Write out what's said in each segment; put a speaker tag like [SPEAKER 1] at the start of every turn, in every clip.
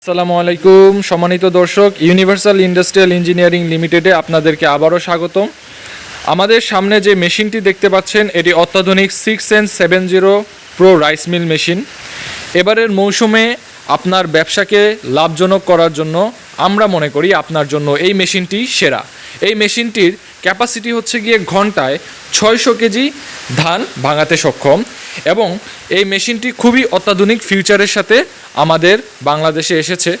[SPEAKER 1] আসসালামু আলাইকুম সম্মানিত দর্শক, ইউনিভার্সাল ইন্ডাস্ট্রিয়াল ইঞ্জিনিয়ারিং লিমিটেডে আপনাদেরকে আবারও স্বাগতম। আমাদের সামনে যে মেশিনটি দেখতে পাচ্ছেন এটি অত্যাধুনিক 6N70 pro rice mill machine. এবারের মৌসুমে আপনার ব্যবসাকে লাভজনক করার জন্য আমরা মনে করি আপনার জন্য এই মেশিনটি সেরা। এই মেশিনটির ক্যাপাসিটি হচ্ছে গিয়ে ঘন্টায় 600 কেজি ধান ভাঙাতে সক্ষম এবং এই মেশিনটি খুবই অত্যাধুনিক ফিউচারের সাথে আমাদের বাংলাদেশে এসেছে।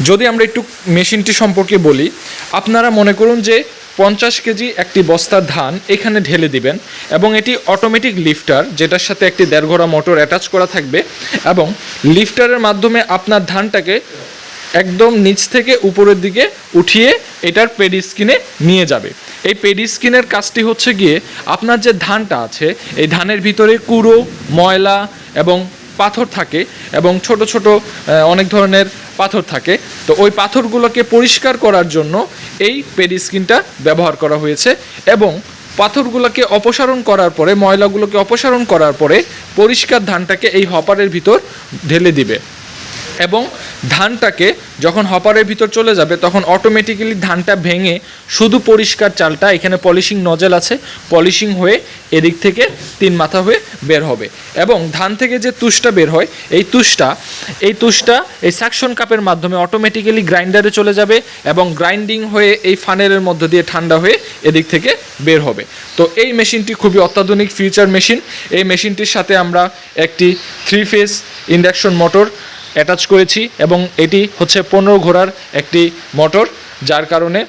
[SPEAKER 1] যদি আমরা একটু মেশিনটি সম্পর্কে বলি, আপনারা মনে করুন যে 50 কেজি একটি বস্তার ধান এখানে ঢেলে দিবেন এবং এটি অটোমেটিক লিফটার, যেটার সাথে একটি 1.5 ঘোড়া মোটর অ্যাটাচ করা থাকবে এবং লিফটারের মাধ্যমে আপনার ধানটাকে একদম নিচ থেকে উপরের দিকে উঠিয়ে এটার পেডি স্কিনে নিয়ে যাবে। এই পেডি স্কিনের কাজটি হচ্ছে গিয়ে আপনার যে ধানটা আছে এই ধানের ভিতরে কুড়ো, ময়লা এবং পাথর থাকে এবং ছোট ছোট অনেক ধরনের পাথর থাকে। তো ওই পাথরগুলোকে পরিষ্কার করার জন্য এই পেডি স্কিনটা ব্যবহার করা হয়েছে এবং পাথরগুলোকে অপসারণ করার পরে, ময়লাগুলোকে অপসারণ করার পরে পরিষ্কার ধানটাকে এই হপারের ভিতর ঢেলে দিবে এবং ধানটাকে যখন হপারের ভিতর চলে যাবে তখন অটোমেটিক্যালি ধানটা ভেঙে শুধু পরিষ্কার চালটা, এখানে পলিশিং নজেল আছে, পলিশিং হয়ে এদিক থেকে 3 মাথা হয়ে বের হবে এবং ধান থেকে যে তুষটা বের হয় এই তুষটা এই সাকশন কাপের মাধ্যমে অটোমেটিক্যালি গ্রাইন্ডারে চলে যাবে এবং গ্রাইন্ডিং হয়ে এই ফানেলের মধ্য দিয়ে ঠান্ডা হয়ে এদিক থেকে বের হবে। তো এই মেশিনটি খুবই অত্যাধুনিক ফিউচার মেশিন। এই মেশিনটির সাথে আমরা একটি 3 ফেজ ইন্ডাকশন মোটর অ্যাটাচ করেছি এবং এটি হচ্ছে 15 ঘোড়ার একটি মোটর, যার কারণে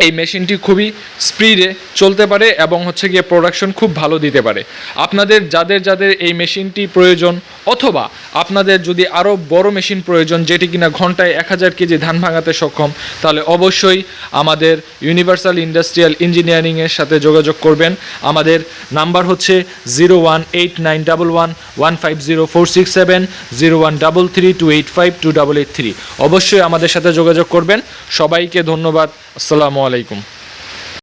[SPEAKER 1] এই মেশিনটি খুবই স্পিডে চলতে পারে এবং হচ্ছে গিয়ে প্রোডাকশন খুব ভালো দিতে পারে। আপনাদের যাদের এই মেশিনটি প্রয়োজন অথবা আপনাদের যদি আরও বড় মেশিন প্রয়োজন যেটি কিনা ঘন্টায় 1000 কেজি ধান ভাঙাতে সক্ষম, তাহলে অবশ্যই আমাদের ইউনিভার্সাল ইন্ডাস্ট্রিয়াল ইঞ্জিনিয়ারিংয়ের সাথে যোগাযোগ করবেন। আমাদের নাম্বার হচ্ছে 018911150467, 0133285288 অবশ্যই আমাদের সাথে যোগাযোগ করবেন। সবাইকে ধন্যবাদ। আসসালামু আলাইকুম।